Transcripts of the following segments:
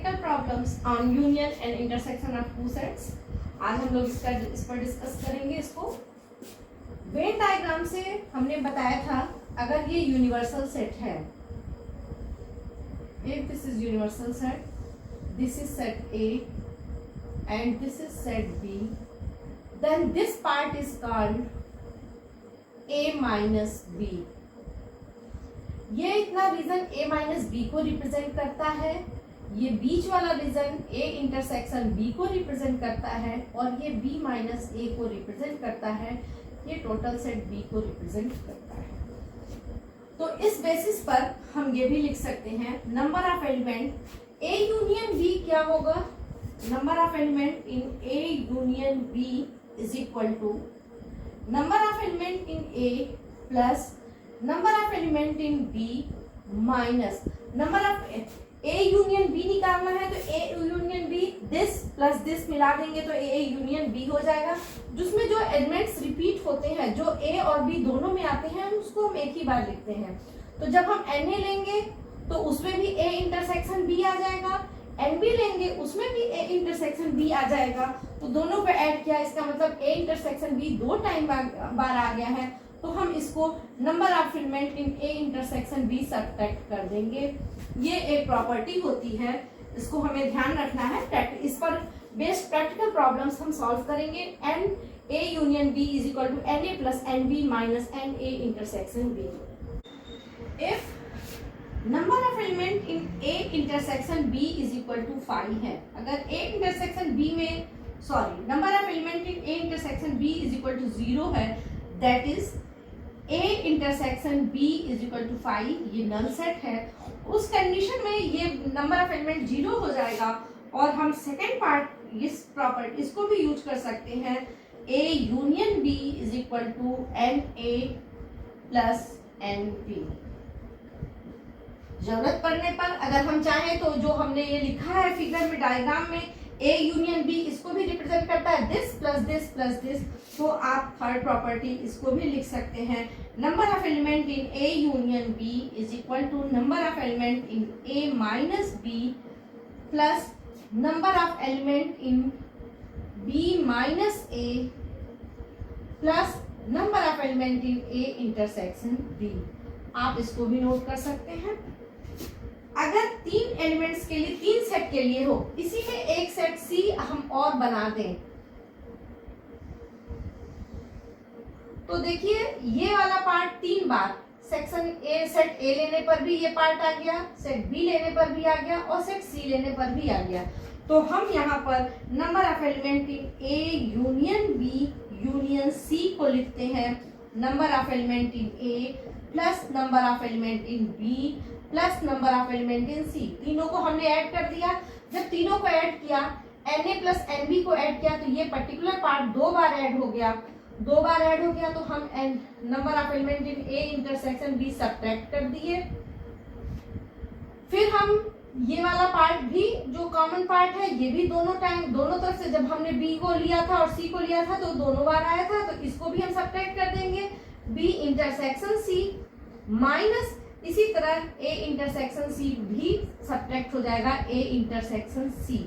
Practical problems on union and intersection of two sets. आज हम लोग इस पर डिस्कस करेंगे। इसको वेन डायग्राम से हमने बताया था, अगर ये यूनिवर्सल सेट है, if this is universal set, this is set A and this is set B, then this part is called A minus B। ये इतना रीजन A माइनस बी को रिप्रेजेंट करता है, ये बीच वाला रीजन A इंटरसेक्शन B को represent करता है और ये B माइनस A को रिप्रेजेंट करता है, ये टोटल सेट B को रिप्रेजेंट करता है। तो इस बेसिस पर हम ये भी लिख सकते हैं, number of element A union B क्या होगा, number of element in A union B is equal to number of element in A plus number of element in B minus number of A union B निकालना है तो A union B this plus this मिला देंगे तो A union B हो जाएगा, जिसमें जो एलिमेंट्स रिपीट होते हैं, जो A और B दोनों में आते हैं, उसको हम एक ही बार लिखते हैं। तो जब हम Na लेंगे तो उसमें भी A इंटरसेक्शन B आ जाएगा, NB लेंगे उसमें भी A इंटरसेक्शन B आ जाएगा। तो दोनों को ऐड किया, इसका मतलब A इंटरसेक्शन B दो टाइम बार आ गया है, तो हम इसको number of element in A intersection B subtract कर देंगे। ये एक प्रॉपर्टी होती है, इसको हमें ध्यान रखना है। इस पर बेस्ड प्रैक्टिकल प्रॉब्लम्स हम सॉल्व करेंगे। N A union B is equal to Na plus NB minus NA intersection B। If number of element in A intersection B is equal to 5 है, अगर A इंटरसेक्शन B में number of element in A intersection B is equal to 0 है, that is A intersection B is equal to 5, ये null set है। उस condition में ये number of element 0 हो जाएगा और हम सेकेंड पार्ट इस प्रॉपर्टी इसको भी यूज कर सकते हैं, A union B is equal to Na plus NB। जरूरत पड़ने पर अगर हम चाहें तो जो हमने ये लिखा है फिगर में डायग्राम में A यूनियन B इसको भी रिप्रेजेंट करता है, this plus this plus this, तो आप थर्ड प्रॉपर्टी इसको भी लिख सकते हैं, number of element in A union B is equal to number of element in A minus B plus number of element in B minus A plus number of element in A intersection B। आप इसको भी note कर सकते हैं। अगर तीन elements के लिए, तीन सेट के लिए हो, इसी में एक सेट C हम और बना दें, तो देखिए ये वाला part 3 bar section A set A लेने पर भी ये पार्ट आ गया, सेट B लेने पर भी आ गया और सेट C लेने पर भी आ गया। तो हम यहाँ पर number of element in A union B union C को लिखते हैं, number of element in A plus number of element in B plus number of element in C। तीनों को हमने ऐड कर दिया। जब तीनों को ऐड किया, Na प्लस NB को ऐड किया, तो ये पर्टिकुलर पार्ट 2 बार ऐड हो गया। 2 बार ऐड हो गया तो हम number of element in A intersection B subtract कर दिए। फिर हम ये वाला पार्ट भी जो कॉमन पार्ट है, ये भी दोनों तरफ से जब हमने B को लिया था और C को लिया था तो दोनों बार आया था, तो इसको भी हम सब्ट्रैक्ट कर देंगे। B इंटरसेक्शन C माइनस इसी तरह A इंटरसेक्शन C भी सब्ट्रैक्ट हो जाएगा A इंटरसेक्शन C।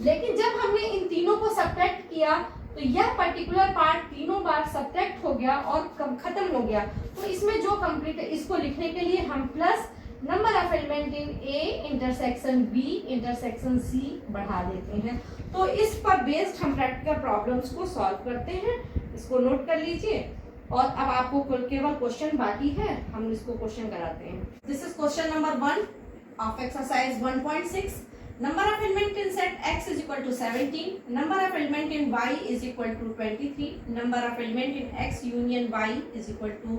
लेकिन जब हमने इन तीनों को सब्ट्रैक्ट किया तो यह पर्टिकुलर पार्ट तीनों बार सब्ट्रैक्ट हो गया और खत्म हो गया। तो इसमें जो कंप्लीट है, इसको लिखने के लिए हम plus number of element in A intersection B intersection C बढ़ा देते हैं। तो इस पर बेस्ड हम प्रैक्टिकल प्रॉब्लम्स को सॉल्व करते हैं, इसको नोट कर लीजिए। और अब आपको केवल क्वेश्चन बाकी है, हम इसको क्वेश्चन कराते हैं। This is question number 1 of exercise 1.6। Number of element in set X is equal to 17, number of element in Y is equal to 23, number of element in X union Y is equal to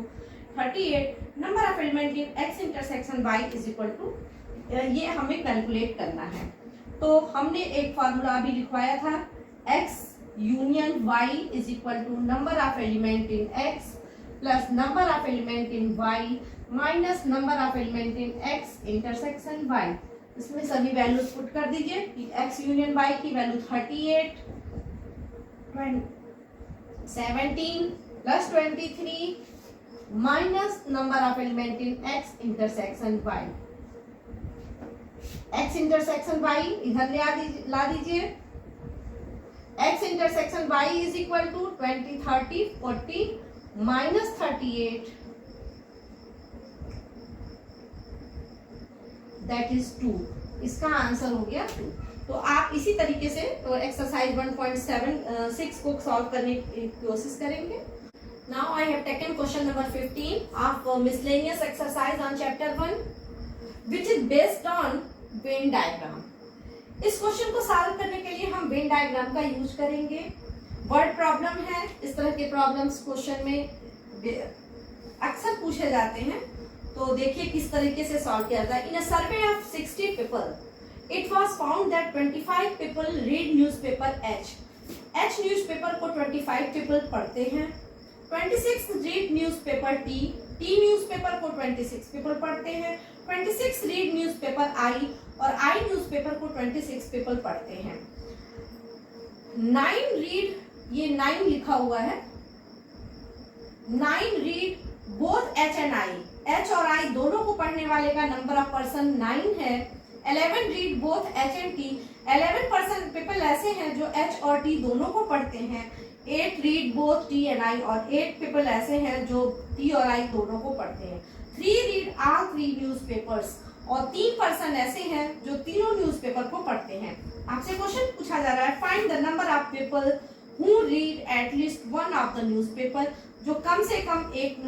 38, number of element in X intersection Y is equal to, ये हमें calculate करना है। तो हमने एक formula अभी लिखवाया था, X union Y is equal to number of element in X plus number of element in Y minus number of element in X intersection Y। इसमें सभी वैल्यूज पुट कर दीजिए कि X यूनियन Y की value 38, 17 plus 23 minus number of element in X intersection Y। x intersection y इधर ला दीजिए। x intersection y is equal to 20, 30, 40 minus 38 that is 2। इसका आंसर हो गया 2। तो आप इसी तरीके से एक्सरसाइज 1.76 को सॉल्व करने की कोशिश करेंगे। Now I have taken question number 15 of miscellaneous exercise on chapter 1 which is based on Venn diagram. इस क्वेश्चन को सॉल्व करने के लिए हम वेन डायग्राम का यूज करेंगे। वर्ड प्रॉब्लम है, इस तरह के प्रॉब्लम्स क्वेश्चन में अक्सर पूछे जाते हैं। तो देखिए किस तरीके से सॉल्व किया जाता है। In a survey of 60 people it was found that 25 people read newspaper H newspaper को 25 पीपल पढ़ते हैं। 26 रीड न्यूज़पेपर टी न्यूज़पेपर को 26 पीपल पढ़ते हैं। 26 रीड न्यूज़पेपर आई और आई न्यूज़पेपर को 26 पीपल पढ़ते हैं। 9 रीड, ये 9 लिखा हुआ है, 9 read both H and I, H और आई दोनों को पढ़ने वाले का नंबर ऑफ पर्सन 9 है। 11 read both H and T, 11 person people ऐसे हैं जो एच और टी दोनों को पढ़ते हैं। 8 रीड बोथ टी एंड आई, और 8 पीपल ऐसे हैं जो टी और आई दोनों को पढ़ते हैं। 3 रीड ऑल 3 न्यूज़पेपर्स, और 3 पर्सन ऐसे हैं जो तीनों न्यूज़पेपर को पढ़ते हैं। आपसे क्वेश्चन पूछा जा रहा है find the number of people who read at least one of the newspaper, जो कम से कम एक,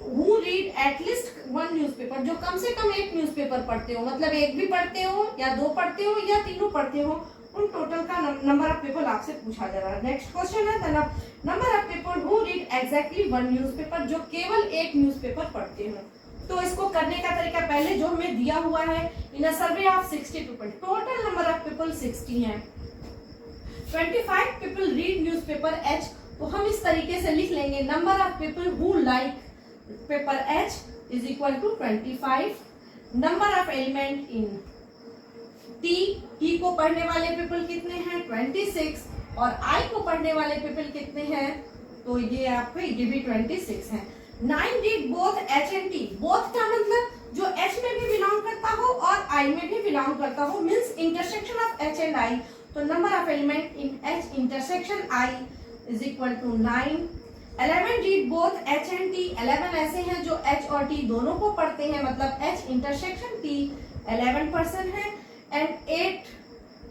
who read at least one newspaper, जो कम से कम एक न्यूज़पेपर पढ़ते हो, मतलब एक भी पढ़ते हो या 2 पढ़ते हो या तीनों पढ़ते हो, उन टोटल का नंबर ऑफ पीपल आपसे पूछा जा रहा है। नेक्स्ट क्वेश्चन है number of people who read exactly one newspaper, जो केवल एक न्यूज़पेपर पढ़ते हो। तो इसको करने का तरीका पहले जो हमें दिया हुआ है, in a survey of 60 people, total number of people 60 हैं। 25 पीपल रीड न्यूज़पेपर एच, तो हम इस तरीके से लिख लेंगे number of people who like paper H is equal to 25। Number of element in T को पढ़ने वाले पीपल कितने हैं 26, और आई को पढ़ने वाले पीपल कितने हैं, तो ये आपको ये भी 26 हैं। 9 read both H and T, both का मतलब जो एच में भी बिलोंग करता हो और आई में भी बिलोंग करता हो, means intersection of H and I. तो number of element in H intersection I is equal to 9। 11 read both H and T, 11 ऐसे हैं जो एच और टी दोनों को पढ़ते हैं, मतलब एच इंटरसेक्शन टी 11 पर्सन है। And 8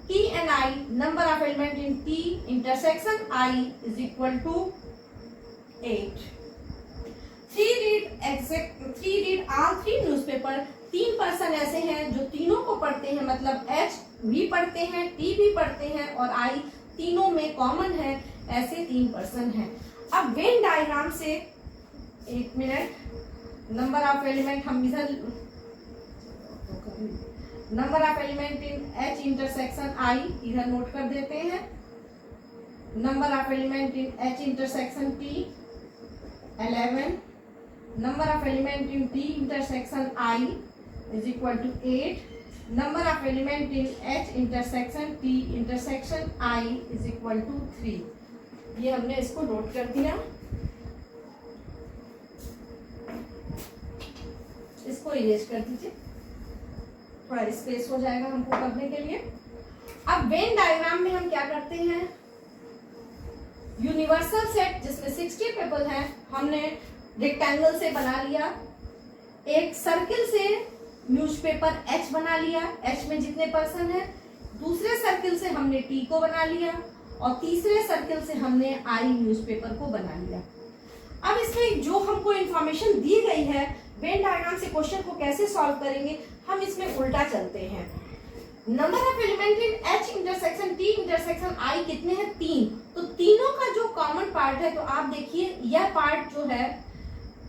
T and I, number of element in T intersection I is equal to 8। 3 read all 3 newspaper, 3 person ऐसे हैं जो तीनों को पढ़ते हैं, मतलब एच भी पढ़ते हैं, टी भी पढ़ते हैं और आई तीनों में कॉमन है, ऐसे 3 पर्सन हैं। अब वेन डायग्राम से, एक मिनट, नंबर ऑफ एलिमेंट हम इधर, number of element in H intersection I इधर नोट कर देते हैं। Number of element in H intersection T 11, number of element in T intersection I is equal to 8, number of element in H intersection T intersection I is equal to 3। ये हमने इसको note कर दिया, इसको erase कर दीजिए, थोड़ा space हो जाएगा हमको करने के लिए। अब वेन डायग्राम में हम क्या करते हैं, यूनिवर्सल सेट जिसमें 60 पीपल हैं, हमने रेक्टेंगल से बना लिया, एक सर्किल से न्यूज़पेपर एच बना लिया, एच में जितने पर्सन हैं, दूसरे सर्किल से हमने टी को बना लिया, और तीसरे सर्किल से हमने आई न्यूज़पेपर को बना लिया। अब इसमें जो हमको इंफॉर्मेशन दी गई है, वेन डायग्राम से क्वेश्चन को कैसे सॉल्व करेंगे, हम इसमें उल्टा चलते हैं। Number of element in H intersection T intersection I कितने हैं 3, तो तीनों का जो कॉमन पार्ट है, तो आप देखिए यह पार्ट जो है,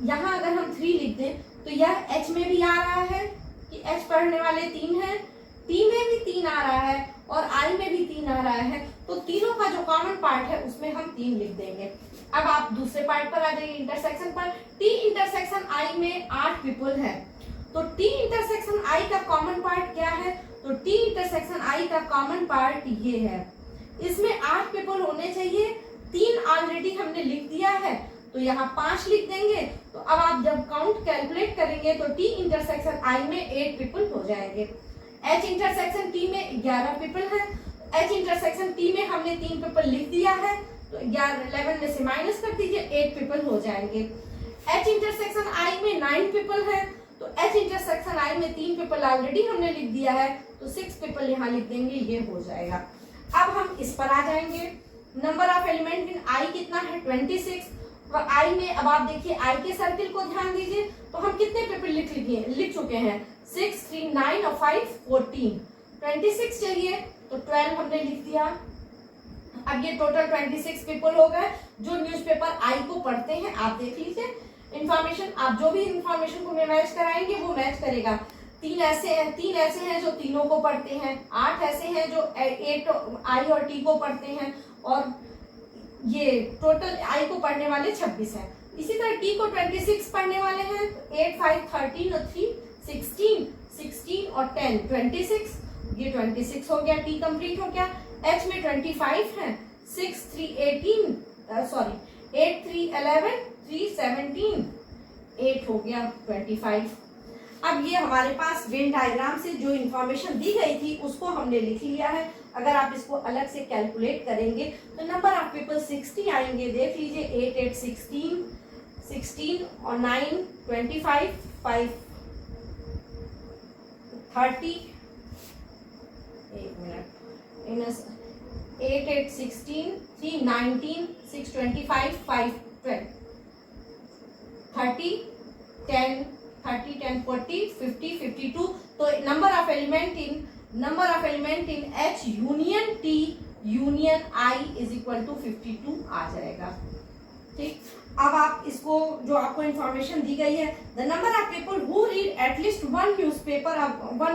यहाँ अगर हम 3 लिख दें तो यह एच में भी आ रहा है कि एच पढ़ने वाले 3 हैं, टी में भी 3 आ रहा है और आई में भी 3 आ रहा है, तो तीनों का जो कॉमन पार्ट है उसमें हम 3 लिख देंगे। अब आप दूसरे पार्ट पर आ जाइए, इंटरसेक्शन पर। टी इंटरसेक्शन आई में 8 पीपल है, तो टी इंटरसेक्शन आई का कॉमन पार्ट क्या है, तो टी इंटरसेक्शन आई का कॉमन पार्ट ये है, इसमें 8 पीपल होने चाहिए, 3 ऑलरेडी हमने लिख दिया है, तो यहाँ 5 लिख देंगे। तो अब आप जब काउंट कैलकुलेट करेंगे तो टी इंटरसेक्शन आई में 8 पीपल हो जाएंगे। H इंटरसेक्शन T में 11 पीपल है, H इंटरसेक्शन T में हमने 3 पीपल लिख दिया है, तो 11 में से माइनस कर दीजिए, 8 पीपल हो जाएंगे। H इंटरसेक्शन I में 9 पीपल है, तो H इंटरसेक्शन I में 3 पीपल ऑलरेडी हमने लिख दिया है, तो 6 पीपल यहाँ लिख देंगे, ये हो जाएगा। अब हम इस पर आ जाएंगे, number of element in I कितना है 26, और I में अब आप देखिए I के सर्किल को ध्यान दीजिए, तो हम कितने पीपल लिख चुके हैं 6, 3, 9 और 5 14, 26 चाहिए तो 12 हमने लिख दिया। अब ये टोटल 26 पीपल हो गए जो न्यूज़पेपर आई को पढ़ते हैं। आप देख लीजिए इंफॉर्मेशन, आप जो भी इंफॉर्मेशन को मैच कराएंगे वो मैच करेगा। 3 ऐसे हैं जो तीनों को पढ़ते हैं, 8 ऐसे हैं जो 8 आई और टी को पढ़ते हैं, और ये टोटल आई को पढ़ने वाले 26 हैं। इसी तरह टी को 26 पढ़ने वाले हैं, 8, 5, 13 और 3 16, 16 और 10 26, ये 26 हो गया, टी कंप्लीट हो गया। एच में 25 है, 6, 3, 18 सॉरी 8, 3, 11, 3, 17, 8 हो गया 25। अब ये हमारे पास वेन डायग्राम से जो इंफॉर्मेशन दी गई थी उसको हमने लिख लिया है। अगर आप इसको अलग से कैलकुलेट करेंगे तो नंबर ऑफ पीपल 60 आएंगे। देख लीजिए 8, 8, 16, 16 और 9 25, 5 30, 8, 8, 16, 3, 19, 6, 25, 5, 12, 30, 10, 30, 10, 40, 50, 52। तो number of element in H union T union I is equal to 52 आ जाएगा। ठीक, अब आप इसको जो आपको इंफॉर्मेशन दी गई है, the number of people who read at least one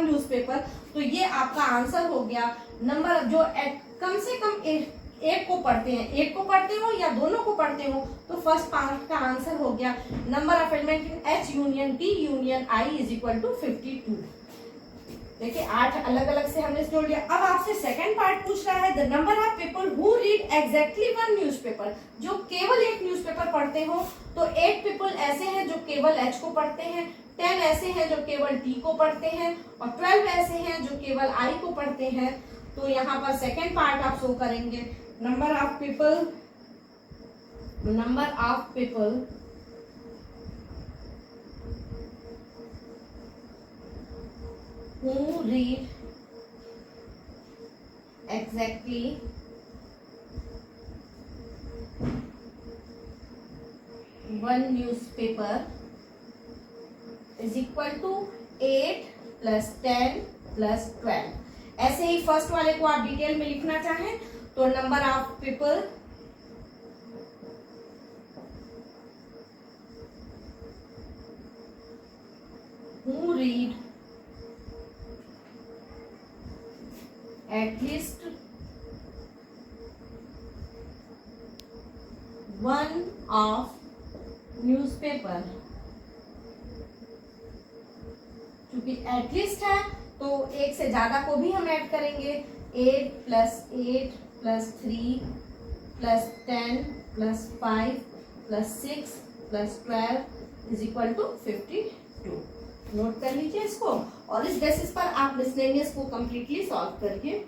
newspaper, तो ये आपका आंसर हो गया। नंबर जो कम से कम एक को पढ़ते हैं, एक को पढ़ते हो या दोनों को पढ़ते हो, तो फर्स्ट पार्ट का आंसर हो गया number of element in H union T union I is equal to 52। देखिए 8 अलग अलग से हमने जोड़ लिया। अब आपसे सेकंड पार्ट पूछ रहा है, the number of people who read exactly one newspaper, जो केवल एक न्यूज़पेपर पढ़ते हो, तो 8 पीपल ऐसे हैं जो केवल H को पढ़ते हैं, 10 ऐसे हैं जो केवल T को पढ़ते हैं, और 12 ऐसे हैं जो केवल I को पढ़ते हैं। तो यहाँ पर सेकंड पार्ट आप शो करेंगे, number of people who read exactly one newspaper is equal to 8 plus 10 plus 12। ऐसे ही फर्स्ट वाले को आप डिटेल में लिखना चाहें तो number of people who read at least one of newspaper, क्योंकि एटलीस्ट है तो एक से ज्यादा को भी हम ऐड करेंगे, 8 plus 8 plus 3 plus 10 plus 5 plus 6 plus 12 is equal to 52। Note कर लीजिए इसको, और इस बेसिस पर आप मिसलेनियस को कंप्लीटली सॉल्व करिए।